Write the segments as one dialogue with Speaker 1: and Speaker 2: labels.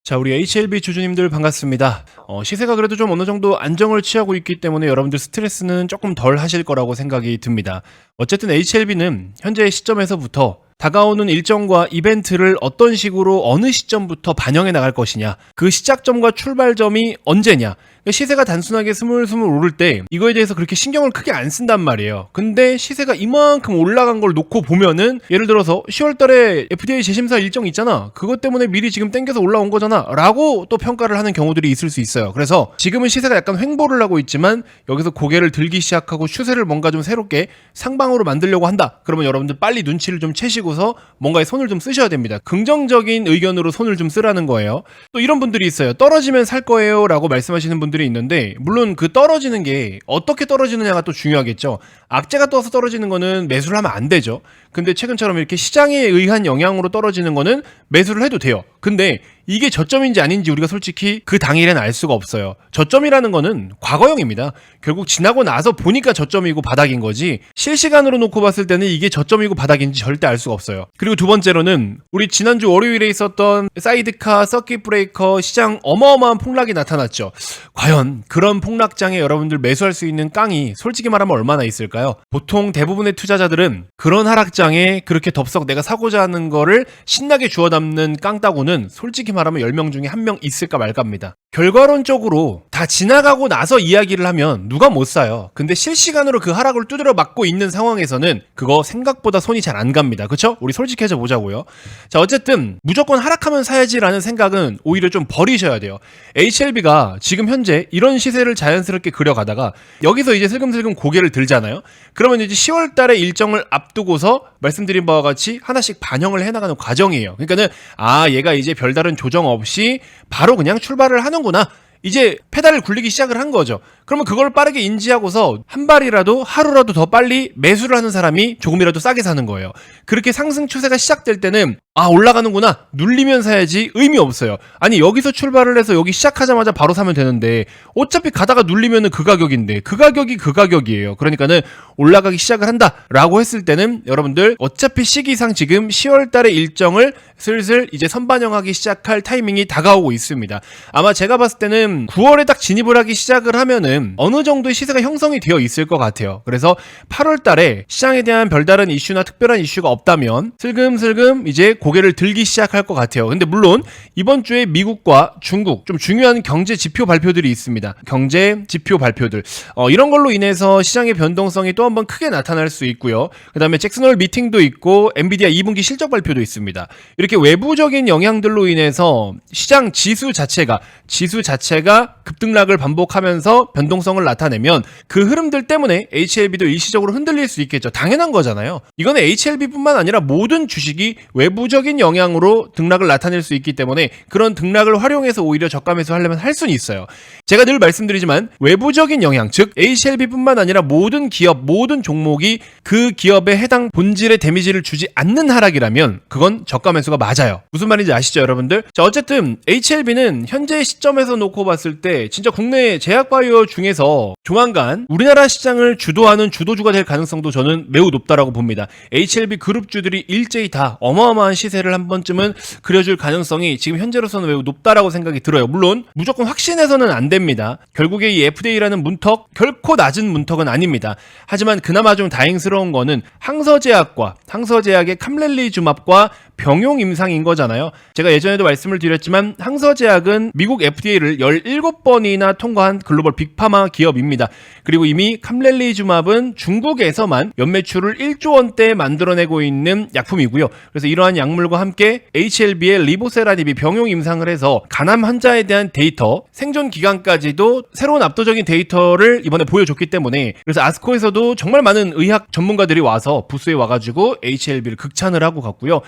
Speaker 1: 자, 우리 HLB 주주님들 반갑습니다. 시세가 그래도 좀 어느 정도 안정을 취하고 있기 때문에 여러분들 스트레스는 조금 덜 하실 거라고 생각이 듭니다. 어쨌든 HLB는 현재 시점에서부터 다가오는 일정과 이벤트를 어떤 식으로 어느 시점부터 반영해 나갈 것이냐, 그 시작점과 출발점이 언제냐, 시세가 단순하게 스물스물 오를 때 이거에 대해서 그렇게 신경을 크게 안 쓴단 말이에요. 근데 시세가 이만큼 올라간 걸 놓고 보면은, 예를 들어서 10월달에 FDA 재심사 일정 있잖아, 그것 때문에 미리 지금 땡겨서 올라온 거잖아 라고 또 평가를 하는 경우들이 있을 수 있어요. 그래서 지금은 시세가 약간 횡보를 하고 있지만 여기서 고개를 들기 시작하고 추세를 뭔가 좀 새롭게 상방으로 만들려고 한다, 그러면 여러분들 빨리 눈치를 좀 채시고서 뭔가에 손을 좀 쓰셔야 됩니다. 긍정적인 의견으로 손을 좀 쓰라는 거예요. 또 이런 분들이 있어요. 떨어지면 살 거예요 라고 말씀하시는 분들이 있는데, 물론 그 떨어지는 게 어떻게 떨어지느냐가 또 중요하겠죠. 악재가 떠서 떨어지는 거는 매수를 하면 안 되죠. 근데 최근처럼 이렇게 시장에 의한 영향으로 떨어지는 거는 매수를 해도 돼요. 근데 이게 저점인지 아닌지 우리가 솔직히 그 당일엔 알 수가 없어요. 저점이라는 거는 과거형입니다. 결국 지나고 나서 보니까 저점이고 바닥인 거지, 실시간으로 놓고 봤을 때는 이게 저점이고 바닥인지 절대 알 수가 없어요. 그리고 두 번째로는 우리 지난주 월요일에 있었던 사이드카 서킷 브레이커 시장 어마어마한 폭락이 나타났죠. 과연 그런 폭락장에 여러분들 매수할 수 있는 깡이 솔직히 말하면 얼마나 있을까요? 보통 대부분의 투자자들은 그런 하락장에 그렇게 덥석 내가 사고자 하는 거를 신나게 주워 담는 깡따구는 솔직히 말하면 10명 중에 1명 있을까 말까입니다. 결과론적으로 다 지나가고 나서 이야기를 하면 누가 못 사요. 근데 실시간으로 그 하락을 두드려 맞고 있는 상황에서는 그거 생각보다 손이 잘 안 갑니다. 그쵸? 우리 솔직해져 보자고요. 자, 어쨌든 무조건 하락하면 사야지라는 생각은 오히려 좀 버리셔야 돼요. HLB가 지금 현재 이런 시세를 자연스럽게 그려가다가 여기서 이제 슬금슬금 고개를 들잖아요. 그러면 이제 10월 달에 일정을 앞두고서 말씀드린 바와 같이 하나씩 반영을 해나가는 과정이에요. 그러니까는 얘가 이제 별다른 조정 없이 바로 그냥 출발을 하는구나, 이제 페달을 굴리기 시작을 한 거죠. 그러면 그걸 빠르게 인지하고서 한 발이라도 하루라도 더 빨리 매수를 하는 사람이 조금이라도 싸게 사는 거예요. 그렇게 상승 추세가 시작될 때는 올라가는구나, 눌리면 사야지 의미 없어요. 아니, 여기서 출발을 해서 여기 시작하자마자 바로 사면 되는데 어차피 가다가 눌리면은 그 가격인데 그 가격이 그 가격이에요. 그러니까는 올라가기 시작을 한다 라고 했을 때는 여러분들 어차피 시기상 지금 10월 달의 일정을 슬슬 이제 선반영하기 시작할 타이밍이 다가오고 있습니다. 아마 제가 봤을 때는 9월에 딱 진입을 하기 시작을 하면은 어느 정도의 시세가 형성이 되어 있을 것 같아요. 그래서 8월 달에 시장에 대한 별다른 이슈나 특별한 이슈가 없다면 슬금슬금 이제 고개를 들기 시작할 것 같아요. 근데 물론 이번 주에 미국과 중국 좀 중요한 경제 지표 발표들이 있습니다. 경제 지표 발표들, 이런 걸로 인해서 시장의 변동성이 또 한번 크게 나타날 수 있고요. 그 다음에 잭슨홀 미팅도 있고 엔비디아 2분기 실적 발표도 있습니다. 이렇게 외부적인 영향들로 인해서 시장 지수 자체가 급등락을 반복하면서 변동성을 나타내면 그 흐름들 때문에 HLB도 일시적으로 흔들릴 수 있겠죠. 당연한 거잖아요. 이거는 HLB뿐만 아니라 모든 주식이 외부적인 영향으로 등락을 나타낼 수 있기 때문에 그런 등락을 활용해서 오히려 저가 매수하려면 할 수는 있어요. 제가 늘 말씀드리지만 외부적인 영향, 즉 HLB뿐만 아니라 모든 기업, 모든 종목이 그 기업에 해당 본질의 데미지를 주지 않는 하락이라면 그건 저가 매수가 맞아요. 무슨 말인지 아시죠, 여러분들? 자, 어쨌든 HLB는 현재 시점에서 놓고 봤을 때 진짜 국내 제약바이오 중에서 조만간 우리나라 시장을 주도하는 주도주가 될 가능성도 저는 매우 높다라고 봅니다. HLB 그룹주들이 일제히 다 어마어마한 시세를 한 번쯤은 그려줄 가능성이 지금 현재로서는 매우 높다라고 생각이 들어요. 물론 무조건 확신해서는 안 됩니다. 결국에 이 FDA라는 문턱, 결코 낮은 문턱은 아닙니다. 하지만 그나마 좀 다행스러운 거는 항서제약의 캄렐리주맙과 병용 임상인 거잖아요. 제가 예전에도 말씀을 드렸지만 항서제약은 미국 FDA를 17번이나 통과한 글로벌 빅파마 기업입니다. 그리고 이미 캄렐리주맙은 중국에서만 연매출을 1조 원대에 만들어내고 있는 약품이고요. 그래서 이러한 약물과 함께 HLB의 리보세라닙이 병용 임상을 해서 간암 환자에 대한 데이터, 생존 기간까지도 새로운 압도적인 데이터를 이번에 보여줬기 때문에, 그래서 아스코에서도 정말 많은 의학 전문가들이 와서 부스에 와가지고 HLB를 극찬을 하고 갔고요.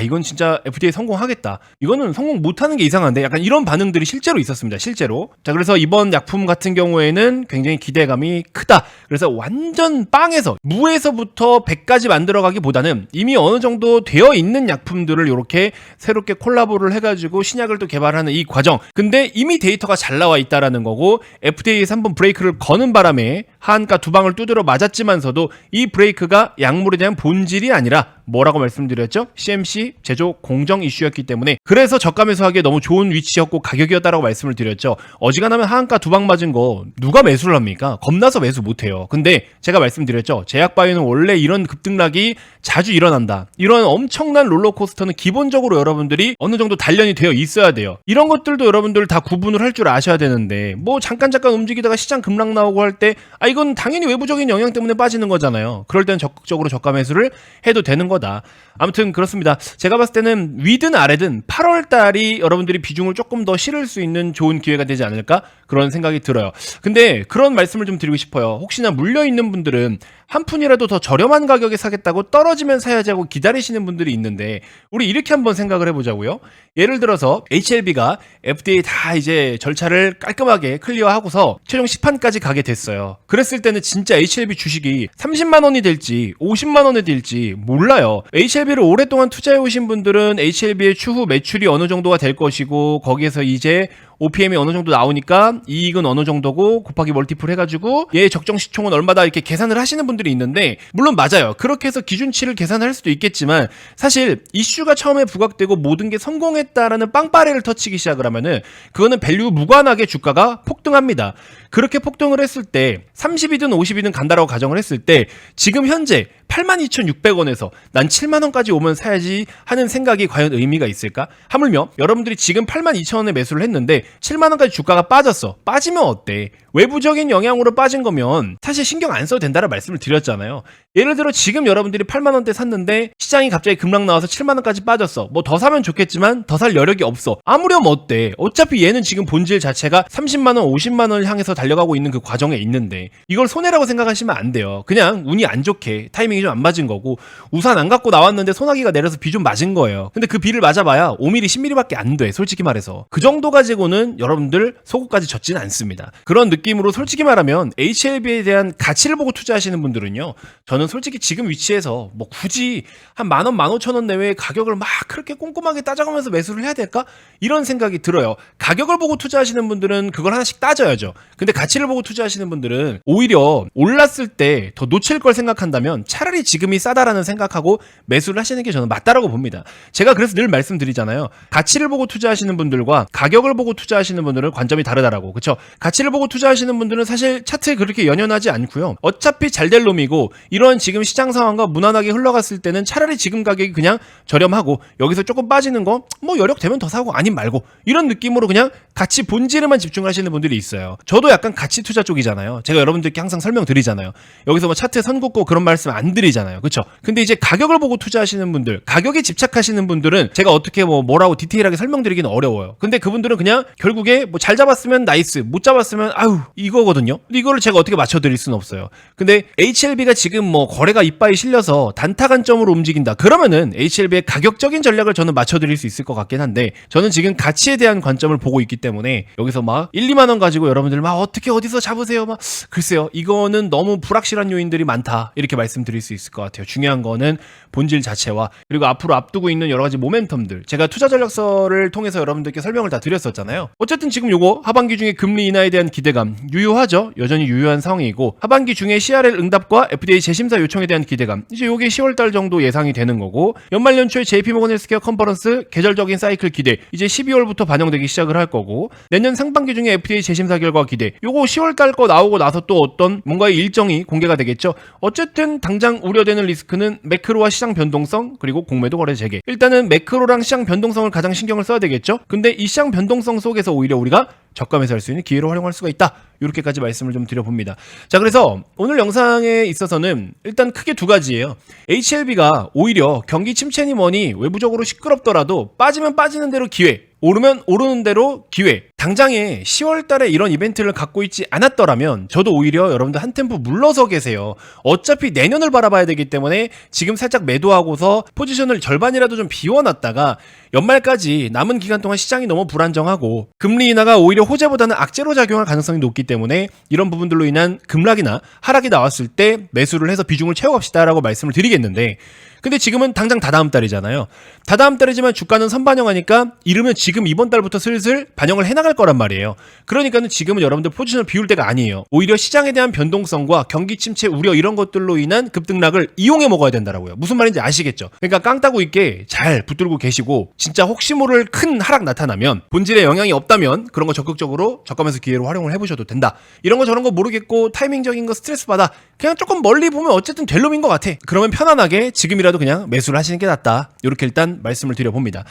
Speaker 1: 이건 진짜 FDA 성공하겠다, 이거는 성공 못하는 게 이상한데, 약간 이런 반응들이 실제로 있었습니다. 실제로. 자, 그래서 이번 약품 같은 경우에는 굉장히 기대감이 크다. 그래서 완전 빵에서 무에서부터 100까지 만들어가기보다는 이미 어느 정도 되어 있는 약품들을 이렇게 새롭게 콜라보를 해가지고 신약을 또 개발하는 이 과정, 근데 이미 데이터가 잘 나와 있다라는 거고 FDA에서 한번 브레이크를 거는 바람에 하한가 두 방을 두드려 맞았지만서도 이 브레이크가 약물에 대한 본질이 아니라 뭐라고 말씀드렸죠? CMC 제조 공정 이슈였기 때문에 그래서 저가 매수하기에 너무 좋은 위치였고 가격이었다라고 말씀을 드렸죠. 어지간하면 하한가 두 방 맞은 거 누가 매수를 합니까? 겁나서 매수 못해요. 근데 제가 말씀드렸죠. 제약바이오는 원래 이런 급등락이 자주 일어난다. 이런 엄청난 롤러코스터는 기본적으로 여러분들이 어느 정도 단련이 되어 있어야 돼요. 이런 것들도 여러분들 다 구분을 할 줄 아셔야 되는데 뭐 잠깐 움직이다가 시장 급락 나오고 할 때 이건 당연히 외부적인 영향 때문에 빠지는 거잖아요. 그럴 때는 적극적으로 저가 매수를 해도 되는 거다. 아무튼 그렇습니다. 제가 봤을 때는 위든 아래든 8월 달이 여러분들이 비중을 조금 더 실을 수 있는 좋은 기회가 되지 않을까 그런 생각이 들어요. 근데 그런 말씀을 좀 드리고 싶어요. 혹시나 물려있는 분들은 한 푼이라도 더 저렴한 가격에 사겠다고 떨어지면 사야지 하고 기다리시는 분들이 있는데 우리 이렇게 한번 생각을 해보자고요. 예를 들어서 HLB가 FDA 다 이제 절차를 깔끔하게 클리어하고서 최종 시판까지 가게 됐어요. 그랬을 때는 진짜 HLB 주식이 30만 원이 될지 50만 원이 될지 몰라요. HLB를 오랫동안 투자해 오신 분들은 HLB의 추후 매출이 어느 정도가 될 것이고 거기에서 이제 OPM이 어느 정도 나오니까 이익은 어느 정도고 곱하기 멀티플 해가지고 얘 적정 시총은 얼마다 이렇게 계산을 하시는 분들이 있는데 물론 맞아요. 그렇게 해서 기준치를 계산할 수도 있겠지만 사실 이슈가 처음에 부각되고 모든 게 성공했다라는 빵빠레를 터치기 시작을 하면은 그거는 밸류 무관하게 주가가 폭등합니다. 그렇게 폭등을 했을 때 30이든 50이든 간다라고 가정을 했을 때 지금 현재 82,600원에서 난 7만원까지 오면 사야지 하는 생각이 과연 의미가 있을까? 하물며 여러분들이 지금 82,000원에 매수를 했는데 7만원까지 주가가 빠졌어. 빠지면 어때? 외부적인 영향으로 빠진 거면 사실 신경 안 써도 된다는 말씀을 드렸잖아요. 예를 들어 지금 여러분들이 8만원대 샀는데 시장이 갑자기 급락 나와서 7만원까지 빠졌어. 뭐 더 사면 좋겠지만 더 살 여력이 없어. 아무렴 어때? 어차피 얘는 지금 본질 자체가 30만원, 50만원을 향해서 달려가고 있는 그 과정에 있는데 이걸 손해라고 생각하시면 안 돼요. 그냥 운이 안 좋게 타이밍이 좀 안 맞은 거고 우산 안 갖고 나왔는데 소나기가 내려서 비 좀 맞은 거예요. 근데 그 비를 맞아봐야 5mm, 10mm밖에 안 돼. 솔직히 말해서. 그 정도 가지고는 여러분들 속옷까지 젖지는 않습니다. 그런 느낌으로 솔직히 말하면 HLB에 대한 가치를 보고 투자하시는 분들은요. 저는 솔직히 지금 위치에서 뭐 굳이 한 10,000원, 15,000원 내외의 가격을 막 그렇게 꼼꼼하게 따져가면서 매수를 해야 될까? 이런 생각이 들어요. 가격을 보고 투자하시는 분들은 그걸 하나씩 따져야죠. 근데 가치를 보고 투자하시는 분들은 오히려 올랐을 때 더 놓칠 걸 생각한다면 차라리 지금이 싸다라는 생각하고 매수를 하시는 게 저는 맞다라고 봅니다. 제가 그래서 늘 말씀드리잖아요. 가치를 보고 투자하시는 분들과 가격을 보고 투자하시는 분들은 관점이 다르다라고. 그쵸? 가치를 보고 투자하시는 분들은 사실 차트에 그렇게 연연하지 않고요. 어차피 잘 될 놈이고 이런 지금 시장 상황과 무난하게 흘러갔을 때는 차라리 지금 가격이 그냥 저렴하고 여기서 조금 빠지는 거 뭐 여력 되면 더 사고 아님 말고 이런 느낌으로 그냥 가치 본질에만 집중을 하시는 분들이 있어요. 저도 약간 가치 투자 쪽이잖아요. 제가 여러분들께 항상 설명드리잖아요. 여기서 뭐 차트에 선 긋고 그런 말씀 안 드리잖아요. 그쵸? 근데 이제 가격을 보고 투자하시는 분들, 가격에 집착하시는 분들은 제가 어떻게 뭐라고 디테일하게 설명드리기는 어려워요. 근데 그분들은 그냥 결국에 뭐 잘 잡았으면 나이스, 못 잡았으면 아유 이거거든요. 근데 이거를 제가 어떻게 맞춰드릴 수는 없어요. 근데 HLB가 지금 뭐 거래가 이빠이 실려서 단타 관점으로 움직인다. 그러면은 HLB의 가격적인 전략을 저는 맞춰드릴 수 있을 것 같긴 한데 저는 지금 가치에 대한 관점을 보고 있기 때문에 여기서 막 1, 2만 원 가지고 여러분들 막 어떻게 어디서 잡으세요? 막 글쎄요. 이거는 너무 불확실한 요인들이 많다. 이렇게 말씀드릴 수 있을 것 같아요. 중요한 거는 본질 자체와 그리고 앞으로 앞두고 있는 여러 가지 모멘텀들. 제가 투자 전략서를 통해서 여러분들께 설명을 다 드렸었잖아요. 어쨌든 지금 요거 하반기 중에 금리 인하에 대한 기대감 유효하죠. 여전히 유효한 상황이고 하반기 중에 CRL 응답과 FDA 재심사 요청에 대한 기대감 이제 요게 10월달 정도 예상이 되는 거고 연말 연초에 JP모건 헬스케어 컨퍼런스 계절적인 사이클 기대 이제 12월부터 반영되기 시작을 할 거고 내년 상반기 중에 FDA 재심사 결과 기대 요거 10월달 거 나오고 나서 또 어떤 뭔가의 일정이 공개가 되겠죠. 어쨌든 당장 우려되는 리스크는 매크로와 시장 변동성 그리고 공매도 거래 재개 일단은 매크로랑 시장 변동성을 가장 신경을 써야 되겠죠. 근데 이 시장 변동성 속에서 오히려 우리가 저가 매수할 수 있는 기회로 활용할 수가 있다. 이렇게까지 말씀을 좀 드려봅니다. 자, 그래서 오늘 영상에 있어서는 일단 크게 두 가지예요. HLB가 오히려 경기 침체니 뭐니 외부적으로 시끄럽더라도 빠지면 빠지는 대로 기회, 오르면 오르는 대로 기회. 당장에 10월 달에 이런 이벤트를 갖고 있지 않았더라면 저도 오히려 여러분들 한 템포 물러서 계세요. 어차피 내년을 바라봐야 되기 때문에 지금 살짝 매도하고서 포지션을 절반이라도 좀 비워놨다가 연말까지 남은 기간 동안 시장이 너무 불안정하고 금리 인하가 오히려 호재보다는 악재로 작용할 가능성이 높기 때문에 이런 부분들로 인한 급락이나 하락이 나왔을 때 매수를 해서 비중을 채워갑시다라고 말씀을 드리겠는데, 근데 지금은 당장 다다음 달이잖아요. 다다음 달이지만 주가는 선반영하니까 이르면 지금 이번 달부터 슬슬 반영을 해나갈 거란 말이에요. 그러니까는 지금은 여러분들 포지션을 비울 때가 아니에요. 오히려 시장에 대한 변동성과 경기 침체 우려 이런 것들로 인한 급등락을 이용해 먹어야 된다라고요. 무슨 말인지 아시겠죠? 그러니까 깡 따고 있게 잘 붙들고 계시고, 진짜 혹시 모를 큰 하락 나타나면 본질에 영향이 없다면 그런 거 적극적으로 저가면서 기회로 활용을 해보셔도 된다. 이런 거 저런 거 모르겠고 타이밍적인 거 스트레스 받아, 그냥 조금 멀리 보면 어쨌든 될 놈인 것 같아. 그러면 편안하게 지금이라도 그냥 매수를 하시는 게 낫다. 이렇게 일단 말씀을 드려봅니다.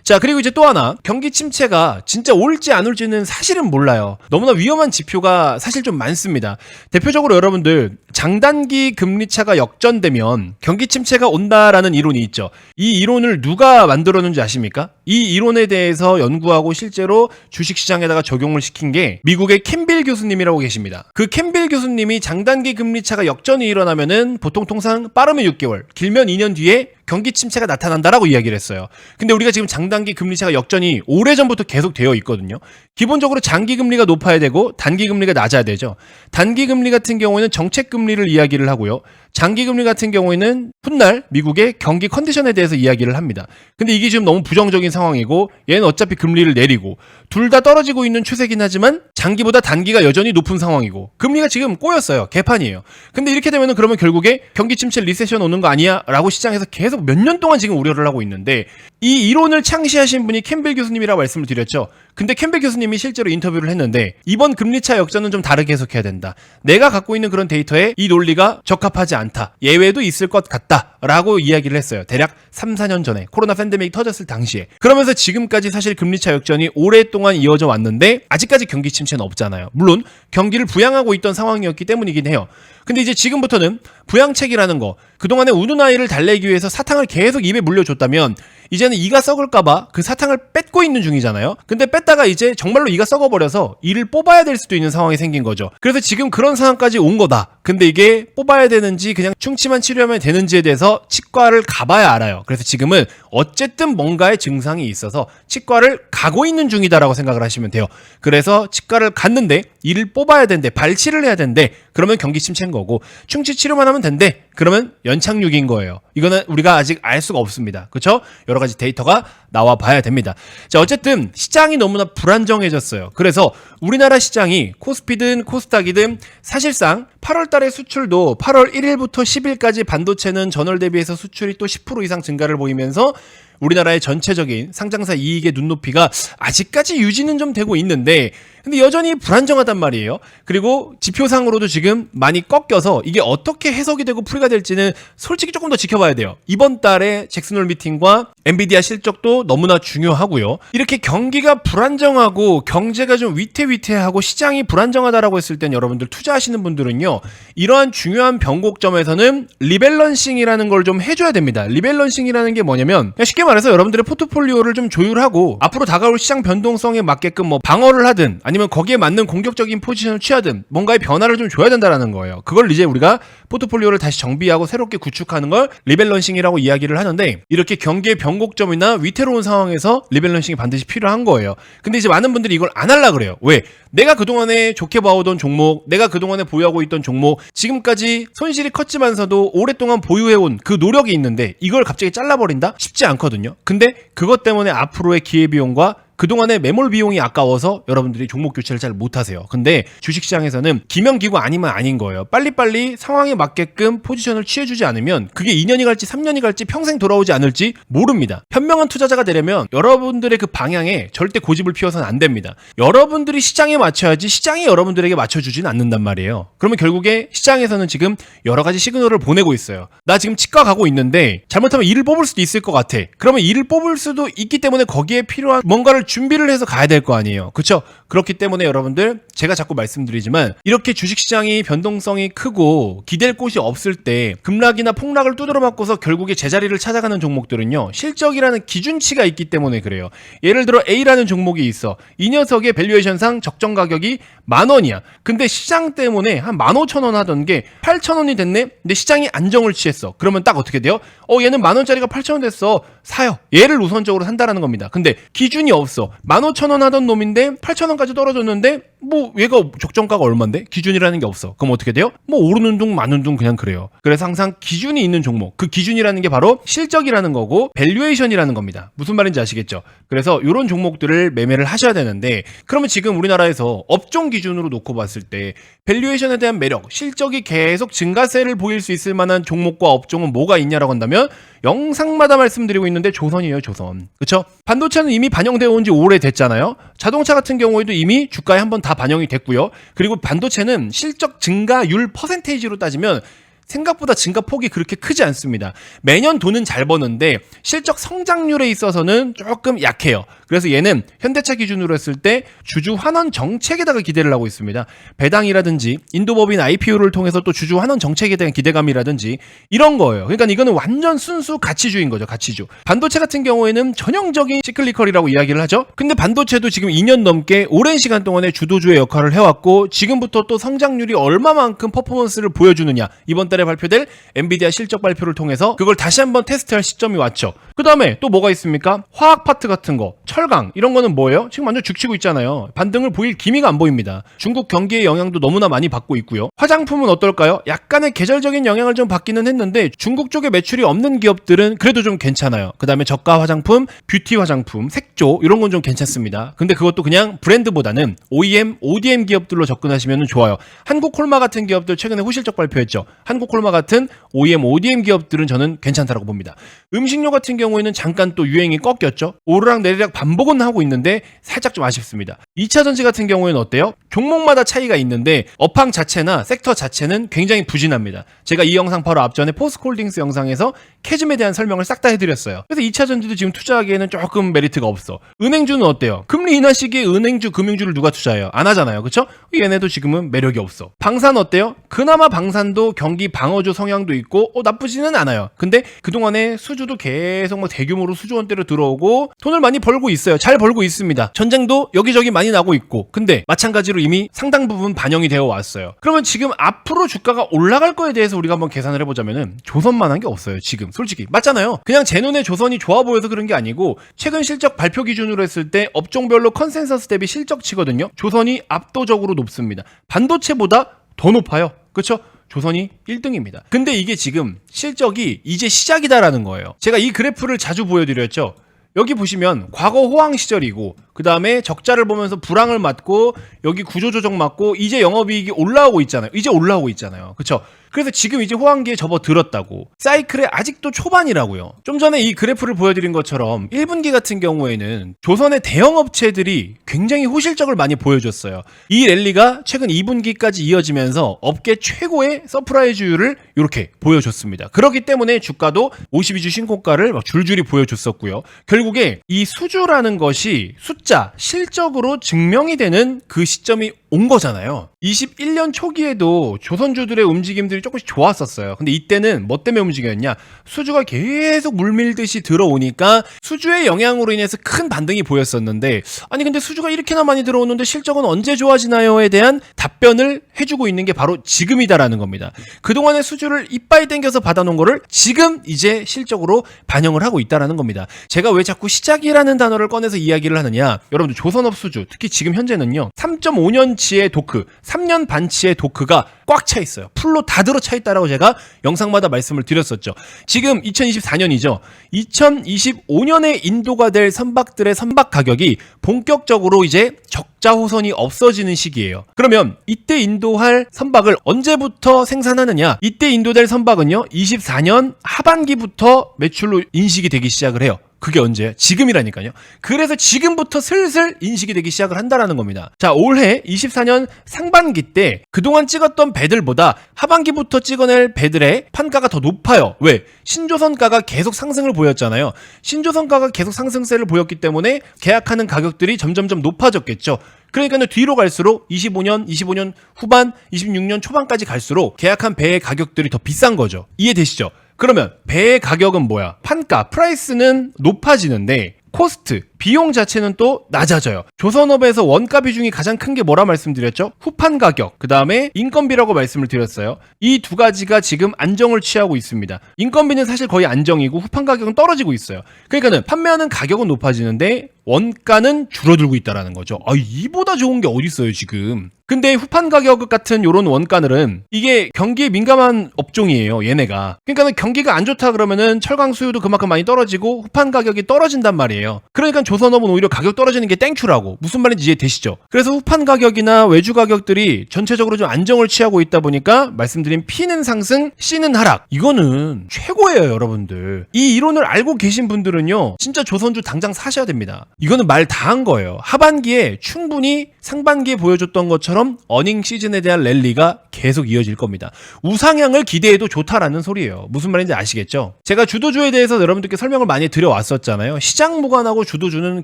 Speaker 1: 자, 그리고 이제 또 하나, 경기 침체가 진짜 올지 안 올지는 사실은 몰라요. 너무나 위험한 지표가 사실 좀 많습니다. 대표적으로 여러분들 장단기 금리차가 역전되면 경기 침체가 온다라는 이론이 있죠. 이 이론을 누가 만들었는지 아십니까? 이 이론에 대해서 연구하고 실제로 주식시장에다가 적용을 시킨 게 미국의 캠빌 교수님이라고 계십니다. 그 캠빌 교수님이 장단기 금리차가 역전이 일어나면은 보통 통상 빠르면 6개월, 길면 2년 뒤에 경기 침체가 나타난다라고 이야기를 했어요. 근데 우리가 지금 장단기 금리차가 역전이 오래전부터 계속 되어 있거든요. 기본적으로 장기 금리가 높아야 되고 단기 금리가 낮아야 되죠. 단기 금리 같은 경우에는 정책 금리를 이야기를 하고요. 장기 금리 같은 경우에는 훗날 미국의 경기 컨디션에 대해서 이야기를 합니다. 근데 이게 지금 너무 부정적인 상황이고 얘는 어차피 금리를 내리고 둘 다 떨어지고 있는 추세긴 하지만 장기보다 단기가 여전히 높은 상황이고 금리가 지금 꼬였어요. 개판이에요. 근데 이렇게 되면은 그러면 결국에 경기 침체 리세션 오는 거 아니야? 라고 시장에서 계속 몇 년 동안 지금 우려를 하고 있는데, 이 이론을 창시하신 분이 캠벨 교수님이라고 말씀을 드렸죠. 근데 캠벨 교수님이 실제로 인터뷰를 했는데 이번 금리차 역전은 좀 다르게 해석해야 된다. 내가 갖고 있는 그런 데이터에 이 논리가 적합하지 않다. 예외도 있을 것 같다. 라고 이야기를 했어요. 대략 3, 4년 전에 코로나 팬데믹이 터졌을 당시에. 그러면서 지금까지 사실 금리차 역전이 오랫동안 이어져 왔는데 아직까지 경기 침체는 없잖아요. 물론 경기를 부양하고 있던 상황이었기 때문이긴 해요. 근데 이제 지금부터는 부양책이라는 거, 그동안에 우는 아이를 달래기 위해서 사탕을 계속 입에 물려줬다면 이제는 이가 썩을까봐 그 사탕을 뺏고 있는 중이잖아요. 근데 뺐다가 이제 정말로 이가 썩어버려서 이를 뽑아야 될 수도 있는 상황이 생긴 거죠. 그래서 지금 그런 상황까지 온 거다. 근데 이게 뽑아야 되는지 그냥 충치만 치료하면 되는지에 대해서 치과를 가봐야 알아요. 그래서 지금은 어쨌든 뭔가의 증상이 있어서 치과를 가고 있는 중이다라고 생각을 하시면 돼요. 그래서 치과를 갔는데 이를 뽑아야 된대, 발치를 해야 된대. 그러면 경기 침체인 거고, 충치 치료만 하면 된대. 그러면 연착륙인 거예요. 이거는 우리가 아직 알 수가 없습니다. 그렇죠? 여러 가지 데이터가 나와 봐야 됩니다. 자, 어쨌든 시장이 너무나 불안정해졌어요. 그래서 우리나라 시장이 코스피든 코스닥이든 사실상 8월 달의 수출도 8월 1일부터 10일까지 반도체는 전월 대비해서 수출이 또 10% 이상 증가를 보이면서 우리나라의 전체적인 상장사 이익의 눈높이가 아직까지 유지는 좀 되고 있는데, 근데 여전히 불안정하단 말이에요. 그리고 지표상으로도 지금 많이 꺾여서 이게 어떻게 해석이 되고 풀이가 될지는 솔직히 조금 더 지켜봐야 돼요. 이번 달에 잭슨홀 미팅과 엔비디아 실적도 너무나 중요하고요. 이렇게 경기가 불안정하고 경제가 좀 위태위태하고 시장이 불안정하다라고 했을 땐 여러분들 투자하시는 분들은요, 이러한 중요한 변곡점에서는 리밸런싱이라는 걸 좀 해줘야 됩니다. 리밸런싱이라는 게 뭐냐면, 그냥 쉽게 말해서 여러분들의 포트폴리오를 좀 조율하고 앞으로 다가올 시장 변동성에 맞게끔 뭐 방어를 하든 아니면 거기에 맞는 공격적인 포지션을 취하든 뭔가의 변화를 좀 줘야 된다는 거예요. 그걸 이제 우리가 포트폴리오를 다시 정비하고 새롭게 구축하는 걸 리밸런싱이라고 이야기를 하는데, 이렇게 경기의 변곡점이나 위태로운 상황에서 리밸런싱이 반드시 필요한 거예요. 근데 이제 많은 분들이 이걸 안 하려고 그래요. 왜? 내가 그동안에 좋게 봐오던 종목, 내가 그동안에 보유하고 있던 종목, 지금까지 손실이 컸지만서도 오랫동안 보유해온 그 노력이 있는데 이걸 갑자기 잘라버린다? 쉽지 않거든요. 근데 그것 때문에 앞으로의 기회비용과 그동안의 매몰 비용이 아까워서 여러분들이 종목 교체를 잘 못하세요. 근데 주식시장에서는 기명기구 아니면 아닌 거예요. 빨리빨리 상황에 맞게끔 포지션을 취해주지 않으면 그게 2년이 갈지 3년이 갈지 평생 돌아오지 않을지 모릅니다. 현명한 투자자가 되려면 여러분들의 그 방향에 절대 고집을 피워서는 안 됩니다. 여러분들이 시장에 맞춰야지 시장이 여러분들에게 맞춰주지는 않는단 말이에요. 그러면 결국에 시장에서는 지금 여러 가지 시그널을 보내고 있어요. 나 지금 치과 가고 있는데 잘못하면 이를 뽑을 수도 있을 것 같아. 그러면 이를 뽑을 수도 있기 때문에 거기에 필요한 뭔가를 준비를 해서 가야 될 거 아니에요. 그렇죠? 그렇기 때문에 여러분들 제가 자꾸 말씀드리지만 이렇게 주식시장이 변동성이 크고 기댈 곳이 없을 때 급락이나 폭락을 두드러 맞고서 결국에 제자리를 찾아가는 종목들은요, 실적이라는 기준치가 있기 때문에 그래요. 예를 들어 A라는 종목이 있어. 이 녀석의 밸류에이션상 적정 가격이 10,000원이야. 근데 시장 때문에 한 15,000원 하던 게 8,000원이 됐네? 근데 시장이 안정을 취했어. 그러면 딱 어떻게 돼요? 얘는 10,000원짜리가 8,000원 됐어. 사요. 얘를 우선적으로 산다라는 겁니다. 근데 기준이 없어. 15,000원 하던 놈인데 8,000원까지 떨어졌는데 뭐 얘가 적정가가 얼만데? 기준이라는 게 없어. 그럼 어떻게 돼요? 뭐 오르는 둥 마는 둥 그냥 그래요. 그래서 항상 기준이 있는 종목, 그 기준이라는 게 바로 실적이라는 거고 밸류에이션이라는 겁니다. 무슨 말인지 아시겠죠? 그래서 이런 종목들을 매매를 하셔야 되는데, 그러면 지금 우리나라에서 업종 기준으로 놓고 봤을 때 밸류에이션에 대한 매력, 실적이 계속 증가세를 보일 수 있을 만한 종목과 업종은 뭐가 있냐라고 한다면 영상마다 말씀드리고 있는데 조선이에요. 조선. 그쵸? 반도체는 이미 반영되어 온 지 오래됐잖아요. 자동차 같은 경우에도 이미 주가에 한번 다 반영이 됐고요. 그리고 반도체는 실적 증가율 퍼센테이지로 따지면 생각보다 증가폭이 그렇게 크지 않습니다. 매년 돈은 잘 버는데 실적 성장률에 있어서는 조금 약해요. 그래서 얘는 현대차 기준으로 했을 때 주주 환원 정책에다가 기대를 하고 있습니다. 배당이라든지 인도법인 IPO를 통해서 또 주주 환원 정책에 대한 기대감이라든지 이런 거예요. 그러니까 이거는 완전 순수 가치주인 거죠. 가치주. 반도체 같은 경우에는 전형적인 시클리컬이라고 이야기를 하죠. 근데 반도체도 지금 2년 넘게 오랜 시간 동안에 주도주의 역할을 해왔고, 지금부터 또 성장률이 얼마만큼 퍼포먼스를 보여주느냐, 이번 달에 발표될 엔비디아 실적 발표를 통해서 그걸 다시 한번 테스트할 시점이 왔죠. 그 다음에 또 뭐가 있습니까? 화학 파트 같은 거, 철강, 이런 거는 뭐예요? 지금 완전 죽치고 있잖아요. 반등을 보일 기미가 안 보입니다. 중국 경기의 영향도 너무나 많이 받고 있고요. 화장품은 어떨까요? 약간의 계절적인 영향을 좀 받기는 했는데 중국 쪽에 매출이 없는 기업들은 그래도 좀 괜찮아요. 그 다음에 저가 화장품, 뷰티 화장품, 색조, 이런 건 좀 괜찮습니다. 근데 그것도 그냥 브랜드보다는 OEM, ODM 기업들로 접근하시면 좋아요. 한국콜마 같은 기업들 최근에 후실적 발표했죠. 한국콜마 같은 OEM, ODM 기업들은 저는 괜찮다라고 봅니다. 음식료 같은 경우에는 잠깐 또 유행이 꺾였죠. 오르락 내리락 반복은 하고 있는데 살짝 좀 아쉽습니다. 2차전지 같은 경우에는 어때요? 종목마다 차이가 있는데 업황 자체나 섹터 자체는 굉장히 부진합니다. 제가 이 영상 바로 앞전에 포스코홀딩스 영상에서 캐즘에 대한 설명을 싹 다 해드렸어요. 그래서 2차전지도 지금 투자하기에는 조금 메리트가 없어. 은행주는 어때요? 금리 인하 시기에 은행주, 금융주를 누가 투자해요? 안 하잖아요. 그쵸? 얘네도 지금은 매력이 없어. 방산 어때요? 그나마 방산도 경기 방어주 성향도 있고 나쁘지는 않아요. 근데 그동안에 수주도 계속 막 대규모로 수주원대로 들어오고 돈을 많이 벌고 있어요. 잘 벌고 있습니다. 전쟁도 여기저기 많이 나고 있고, 근데 마찬가지로 이미 상당 부분 반영이 되어 왔어요. 그러면 지금 앞으로 주가가 올라갈 거에 대해서 우리가 한번 계산을 해보자면은 조선만한 게 없어요. 지금 솔직히 맞잖아요. 그냥 제 눈에 조선이 좋아 보여서 그런 게 아니고 최근 실적 발표 기준으로 했을 때 업종별로 컨센서스 대비 실적치거든요. 조선이 압도적으로 높습니다. 반도체보다 더 높아요. 그렇죠? 조선이 1등입니다. 근데 이게 지금 실적이 이제 시작이다라는 거예요. 제가 이 그래프를 자주 보여드렸죠. 여기 보시면 과거 호황 시절이고, 그 다음에 적자를 보면서 불황을 맞고, 여기 구조조정 맞고, 이제 영업이익이 올라오고 있잖아요. 이제 올라오고 있잖아요. 그쵸? 그래서 지금 이제 호황기에 접어들었다고. 사이클의 아직도 초반이라고요. 좀 전에 이 그래프를 보여드린 것처럼 1분기 같은 경우에는 조선의 대형업체들이 굉장히 호실적을 많이 보여줬어요. 이 랠리가 최근 2분기까지 이어지면서 업계 최고의 서프라이즈율을 이렇게 보여줬습니다. 그렇기 때문에 주가도 52주 신고가를 막 줄줄이 보여줬었고요. 결국에 이 수주라는 것이 숫자, 실적으로 증명이 되는 그 시점이 온 거잖아요. 21년 초기에도 조선주들의 움직임들이 조금씩 좋았었어요. 근데 이때는 뭐 때문에 움직였냐? 수주가 계속 물밀듯이 들어오니까 수주의 영향으로 인해서 큰 반등이 보였었는데, 아니 근데 수주가 이렇게나 많이 들어오는데 실적은 언제 좋아지나요에 대한 답변을 해주고 있는 게 바로 지금이다라는 겁니다. 그동안의 수주를 이빠이 땡겨서 받아놓은 거를 지금 이제 실적으로 반영을 하고 있다라는 겁니다. 제가 왜 자꾸 시작이라는 단어를 꺼내서 이야기를 하느냐? 여러분들 조선업 수주, 특히 지금 현재는요 3.5년치의 도크, 3년 반치의 도크가 꽉 차 있어요. 풀로 다 들어 차 있다라고 제가 영상마다 말씀을 드렸었죠. 지금 2024년이죠. 2025년에 인도가 될 선박들의 선박 가격이 본격적으로 이제 적자 호선이 없어지는 시기예요. 그러면 이때 인도할 선박을 언제부터 생산하느냐? 이때 인도될 선박은요 24년 하반기부터 매출로 인식이 되기 시작을 해요. 그게 언제야? 지금이라니까요. 그래서 지금부터 슬슬 인식이 되기 시작을 한다라는 겁니다. 자, 올해 24년 상반기 때 그동안 찍었던 배들보다 하반기부터 찍어낼 배들의 판가가 더 높아요. 왜? 신조선가가 계속 상승을 보였잖아요. 신조선가가 계속 상승세를 보였기 때문에 계약하는 가격들이 점점점 높아졌겠죠. 그러니까 뒤로 갈수록 25년 후반, 26년 초반까지 갈수록 계약한 배의 가격들이 더 비싼 거죠. 이해되시죠? 그러면 배의 가격은 뭐야? 판가, 프라이스는 높아지는데 코스트, 비용 자체는 또 낮아져요. 조선업에서 원가 비중이 가장 큰 게 뭐라 말씀드렸죠? 후판 가격, 그 다음에 인건비라고 말씀을 드렸어요. 이 두 가지가 지금 안정을 취하고 있습니다. 인건비는 사실 거의 안정이고 후판 가격은 떨어지고 있어요. 그러니까는 판매하는 가격은 높아지는데 원가는 줄어들고 있다라는 거죠. 이보다 좋은 게 어디 있어요 지금. 근데 후판 가격 같은 요런 원가들은 이게 경기에 민감한 업종이에요, 얘네가. 그러니까 경기가 안 좋다 그러면은 철강 수요도 그만큼 많이 떨어지고 후판 가격이 떨어진단 말이에요. 그러니까 조선업은 오히려 가격 떨어지는 게 땡큐라고. 무슨 말인지 이해되시죠? 그래서 후판 가격이나 외주 가격들이 전체적으로 좀 안정을 취하고 있다 보니까 말씀드린 P는 상승, C는 하락. 이거는 최고예요, 여러분들. 이 이론을 알고 계신 분들은요, 진짜 조선주 당장 사셔야 됩니다. 이거는 말 다 한 거예요. 하반기에 충분히 상반기에 보여줬던 것처럼 어닝 시즌에 대한 랠리가 계속 이어질 겁니다. 우상향을 기대해도 좋다라는 소리예요. 무슨 말인지 아시겠죠? 제가 주도주에 대해서 여러분들께 설명을 많이 드려왔었잖아요. 시장 무관하고 주도주는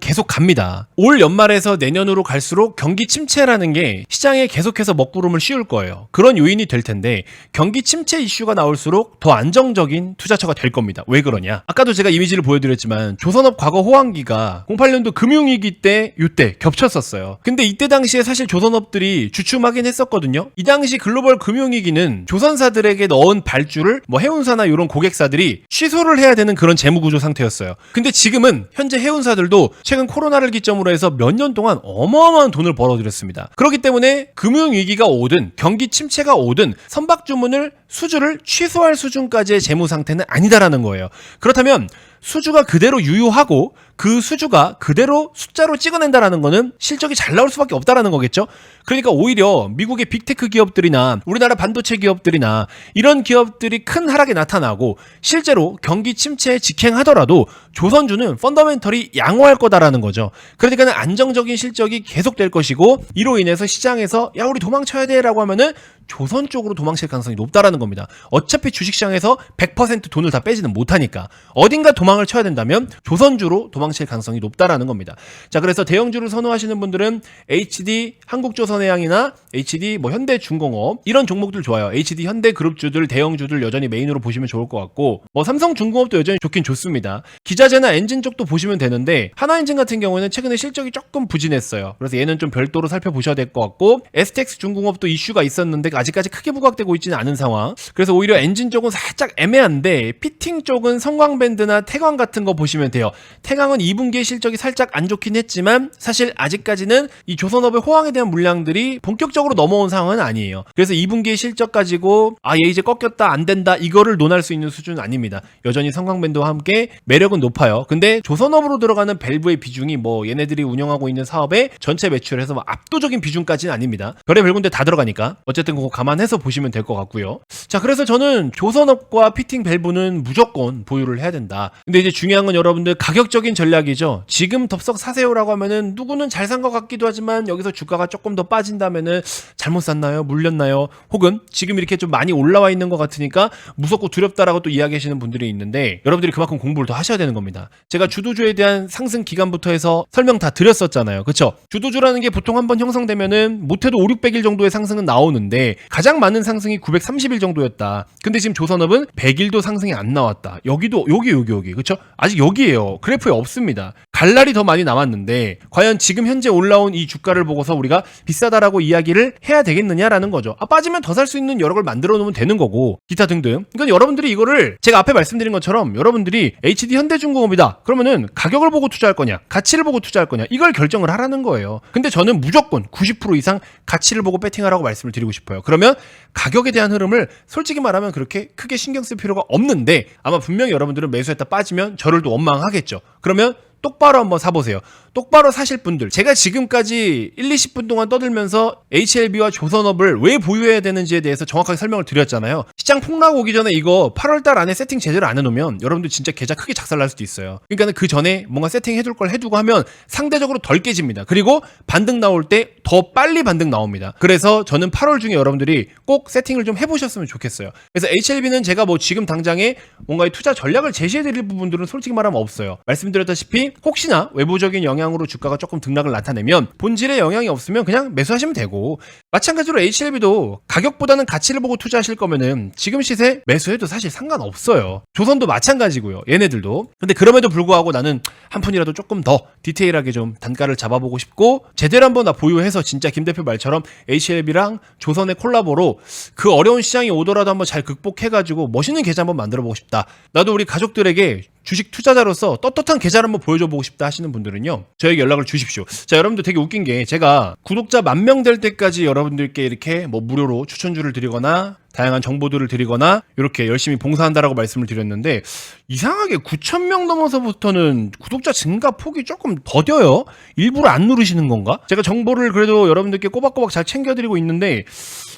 Speaker 1: 계속 갑니다. 올 연말에서 내년으로 갈수록 경기 침체라는 게 시장에 계속해서 먹구름을 씌울 거예요. 그런 요인이 될 텐데 경기 침체 이슈가 나올수록 더 안정적인 투자처가 될 겁니다. 왜 그러냐? 아까도 제가 이미지를 보여드렸지만 조선업 과거 호황기가 08년도 금융위기 때 이때 겹쳤었어요. 근데 이때 당시에 사실 조선업들이 주춤하긴 했었거든요. 이 당시 글로벌 금융위기는 조선사들에게 넣은 발주를 해운사나 이런 고객사들이 취소를 해야 되는 그런 재무구조 상태였어요. 근데 지금은 현재 해운사들도 최근 코로나를 기점으로 해서 몇 년 동안 어마어마한 돈을 벌어들였습니다. 그렇기 때문에 금융위기가 오든 경기 침체가 오든 선박주문을 수주를 취소할 수준까지의 재무 상태는 아니다라는 거예요. 그렇다면 수주가 그대로 유효하고 그 수주가 그대로 숫자로 찍어낸다라는 거는 실적이 잘 나올 수밖에 없다라는 거겠죠. 그러니까 오히려 미국의 빅테크 기업들이나 우리나라 반도체 기업들이나 이런 기업들이 큰 하락이 나타나고 실제로 경기 침체에 직행하더라도 조선주는 펀더멘털이 양호할 거다라는 거죠. 그러니까 안정적인 실적이 계속될 것이고 이로 인해서 시장에서 야 우리 도망쳐야 돼 라고 하면은 조선 쪽으로 도망칠 가능성이 높다라는 겁니다. 어차피 주식시장에서 100% 돈을 다 빼지는 못하니까 어딘가 도망을 쳐야 된다면 조선주로 도망칠 가능성이 높다라는 겁니다. 자, 그래서 대형주를 선호하시는 분들은 HD 한국조선해양이나 HD 현대중공업 이런 종목들 좋아요. HD 현대그룹주들 대형주들 여전히 메인으로 보시면 좋을 것 같고 삼성중공업도 여전히 좋긴 좋습니다. 기자재나 엔진 쪽도 보시면 되는데 하나엔진 같은 경우에는 최근에 실적이 조금 부진했어요. 그래서 얘는 좀 별도로 살펴보셔야 될 것 같고 STX 중공업도 이슈가 있었는데 아직까지 크게 부각되고 있지는 않은 상황. 그래서 오히려 엔진 쪽은 살짝 애매한데 피팅 쪽은 성광밴드나 태광 같은 거 보시면 돼요. 태광은 2분기에 실적이 살짝 안 좋긴 했지만 사실 아직까지는 이 조선업의 호황에 대한 물량들이 본격적으로 넘어온 상황은 아니에요. 그래서 2분기의 실적 가지고 얘 이제 꺾였다 안 된다 이거를 논할 수 있는 수준은 아닙니다. 여전히 성광밴드와 함께 매력은 높아요. 근데 조선업으로 들어가는 밸브의 비중이 얘네들이 운영하고 있는 사업의 전체 매출에서 압도적인 비중까지는 아닙니다. 별의 별군데 다 들어가니까 어쨌든 그거 감안해서 보시면 될 것 같고요. 자, 그래서 저는 조선업과 피팅 밸브는 무조건 보유를 해야 된다. 근데 이제 중요한 건 여러분들 가격적인 전략이죠. 지금 덥석 사세요라고 하면은 누구는 잘 산 것 같기도 하지만 여기서 주가가 조금 더 빠진다면은 잘못 샀나요? 물렸나요? 혹은 지금 이렇게 좀 많이 올라와 있는 것 같으니까 무섭고 두렵다라고 또 이야기하시는 분들이 있는데 여러분들이 그만큼 공부를 더 하셔야 되는 겁니다. 제가 주도주에 대한 상승 기간부터 해서 설명 다 드렸었잖아요. 그쵸? 주도주라는 게 보통 한번 형성되면은 못해도 500~600일 정도의 상승은 나오는데 가장 많은 상승이 930일 정도였다. 근데 지금 조선업은 100일도 상승이 안 나왔다. 여기도 여기 그쵸? 아직 여기에요. 그래프에 없습니다. 갈 날이 더 많이 남았는데 과연 지금 현재 올라온 이 주가를 보고서 우리가 비싸다라고 이야기를 해야 되겠느냐라는 거죠. 빠지면 더 살 수 있는 여러 걸 만들어 놓으면 되는 거고 기타 등등. 그러니까 여러분들이 이거를 제가 앞에 말씀드린 것처럼 여러분들이 HD 현대중공업이다. 그러면은 가격을 보고 투자할 거냐 가치를 보고 투자할 거냐 이걸 결정을 하라는 거예요. 근데 저는 무조건 90% 이상 가치를 보고 배팅하라고 말씀을 드리고 싶어요. 그러면 가격에 대한 흐름을 솔직히 말하면 그렇게 크게 신경 쓸 필요가 없는데 아마 분명히 여러분들은 매수했다 빠지면 저를 또 원망하겠죠. 그러면 똑바로 한번 사보세요. 똑바로 사실 분들, 제가 지금까지 1, 20분 동안 떠들면서 HLB와 조선업을 왜 보유해야 되는지에 대해서 정확하게 설명을 드렸잖아요. 시장 폭락 오기 전에 이거 8월달 안에 세팅 제대로 안 해놓으면 여러분들 진짜 계좌 크게 작살날 수도 있어요. 그러니까 그 전에 뭔가 세팅해둘 걸 해두고 하면 상대적으로 덜 깨집니다. 그리고 반등 나올 때 더 빨리 반등 나옵니다. 그래서 저는 8월 중에 여러분들이 꼭 세팅을 좀 해보셨으면 좋겠어요. 그래서 HLB는 제가 뭐 지금 당장에 뭔가의 투자 전략을 제시해드릴 부분들은 솔직히 말하면 없어요. 말씀드렸다시피 혹시나 외부적인 영향으로 주가가 조금 등락을 나타내면 본질에 영향이 없으면 그냥 매수하시면 되고, 마찬가지로 HLB도 가격보다는 가치를 보고 투자하실 거면은 지금 시세 매수해도 사실 상관없어요. 조선도 마찬가지고요. 얘네들도. 근데 그럼에도 불구하고 나는 한 푼이라도 조금 더 디테일하게 좀 단가를 잡아보고 싶고, 제대로 한번 나 보유해서 진짜 김 대표 말처럼 HLB랑 조선의 콜라보로 그 어려운 시장이 오더라도 한번 잘 극복해가지고 멋있는 계좌 한번 만들어보고 싶다. 나도 우리 가족들에게 주식 투자자로서 떳떳한 계좌를 한번 보여줘보고 싶다 하시는 분들은요, 저에게 연락을 주십시오. 자, 여러분들 되게 웃긴 게, 제가 구독자 10,000명 될 때까지 여러분들께 이렇게 뭐 무료로 추천주를 드리거나 다양한 정보들을 드리거나 이렇게 열심히 봉사한다라고 말씀을 드렸는데, 이상하게 9,000명 넘어서부터는 구독자 증가 폭이 조금 더뎌요. 일부러 안 누르시는 건가? 제가 정보를 그래도 여러분들께 꼬박꼬박 잘 챙겨드리고 있는데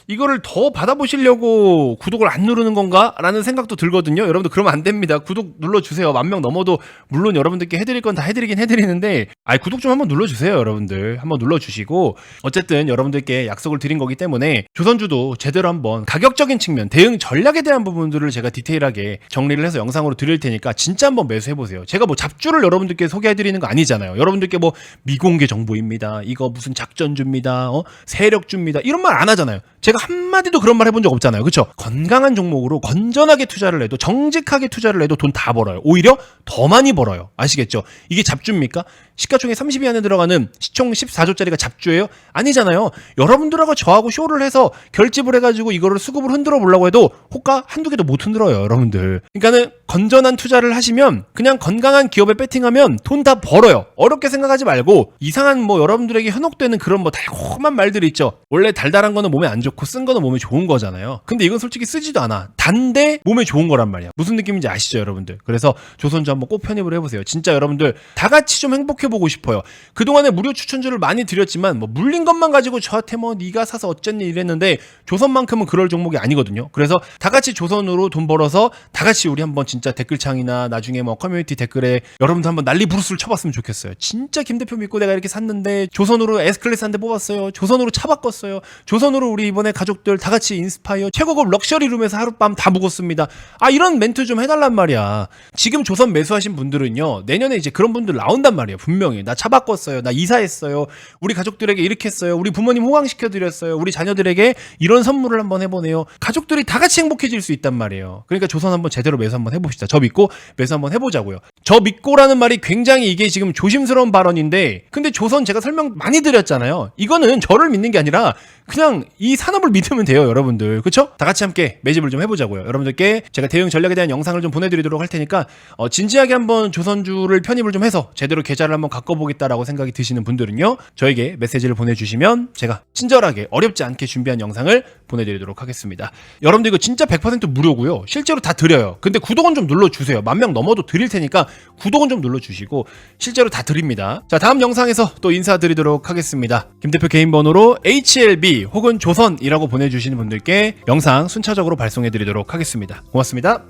Speaker 1: 이거를 더 받아보시려고 구독을 안 누르는 건가? 라는 생각도 들거든요. 여러분들 그러면 안 됩니다. 구독 눌러주세요. 10,000명 넘어도 물론 여러분들께 해드릴 건 다 해드리긴 해드리는데, 구독 좀 한번 눌러주세요. 여러분들 한번 눌러주시고, 어쨌든 여러분들께 약속을 드린 거기 때문에 조선주도 제대로 한번 가격적인 측면, 대응 전략에 대한 부분들을 제가 디테일하게 정리를 해서 영상으로 드릴 테니까 진짜 한번 매수해보세요. 제가 뭐 잡주를 여러분들께 소개해드리는 거 아니잖아요. 여러분들께 뭐 미공개 정보입니다, 이거 무슨 작전주입니다, 세력주입니다, 이런 말 안 하잖아요. 제가 한마디도 그런 말 해본 적 없잖아요. 그쵸? 건강한 종목으로 건전하게 투자를 해도, 정직하게 투자를 해도 돈 다 벌어요. 오히려 더 많이 벌어요. 아시겠죠? 이게 잡주입니까? 시가총액 30위 안에 들어가는 시총 14조짜리가 잡주예요? 아니잖아요. 여러분들하고 저하고 쇼를 해서 결집을 해가지고 이거를 수급을 흔들어 보려고 해도 호가 한두 개도 못 흔들어요, 여러분들. 그러니까는 건전한 투자를 하시면, 그냥 건강한 기업에 배팅하면 돈 다 벌어요. 어렵게 생각하지 말고, 이상한 뭐 여러분들에게 현혹되는 그런 뭐 달콤한 말들이 있죠. 원래 달달한 거는 몸에 안 좋고 쓴 거는 몸에 좋은 거잖아요. 근데 이건 솔직히 쓰지도 않아. 단데 몸에 좋은 거란 말이야. 무슨 느낌인지 아시죠, 여러분들? 그래서 조선주 한번 꼭 편입을 해보세요. 진짜 여러분들 다 같이 좀 행복해보고 싶어요. 그동안에 무료 추천주를 많이 드렸지만 뭐 물린 것만 가지고 저한테 뭐 네가 사서 어쨌니 이랬는데, 조선만큼은 그럴 종목이 아니거든요. 그래서 다 같이 조선으로 돈 벌어서 다 같이 우리 한번 진짜 댓글창이나 나중에 뭐 커뮤니티 댓글에 여러분들 한번 난리 부르스를 쳐봤으면 좋겠어요. 진짜 김 대표 믿고 내가 이렇게 샀는데 조선으로 S클래스 한 대 뽑았어요. 조선으로 차 바꿨어요. 조선으로 우리 이번에 가족들 다 같이 인스파이어 최고급 럭셔리 룸에서 하룻밤 다 묵었습니다. 이런 멘트 좀 해달란 말이야. 지금 조선 매수하신 분들은요, 내년에 이제 그런 분들 나온단 말이에요. 분명히 나 차 바꿨어요, 나 이사했어요, 우리 가족들에게 이렇게 했어요, 우리 부모님 호강시켜드렸어요, 우리 자녀들에게 이런 선물을 한번 해보네요. 가족들이 다 같이 행복해질 수 있단 말이에요. 그러니까 조선 한번 제대로 매수 한번 해봅시다. 저 믿고 매수 한번 해보자고요. 저 믿고라는 말이 굉장히 이게 지금 조심스러운 발언인데, 근데 조선 제가 설명 많이 드렸잖아요. 이거는 저를 믿는 게 아니라 그냥 이 산업을 믿으면 돼요, 여러분들. 그쵸? 다 같이 함께 매집을 좀 해보자고요. 여러분들께 제가 대응 전략에 대한 영상을 좀 보내드리도록 할 테니까 진지하게 한번 조선주를 편입을 좀 해서 제대로 계좌를 한번 가꿔보겠다라고 생각이 드시는 분들은요, 저에게 메시지를 보내주시면 제가 친절하게 어렵지 않게 준비한 영상을 보내드리도록 하겠습니다. 여러분들 이거 진짜 100% 무료고요. 실제로 다 드려요. 근데 구독은 좀 눌러주세요. 10,000명 넘어도 드릴 테니까 구독은 좀 눌러주시고, 실제로 다 드립니다. 자, 다음 영상에서 또 인사드리도록 하겠습니다. 김대표 개인 번호로 HLB 혹은 조선이라고 보내주시는 분들께 영상 순차적으로 발송해드리도록 하겠습니다. 고맙습니다.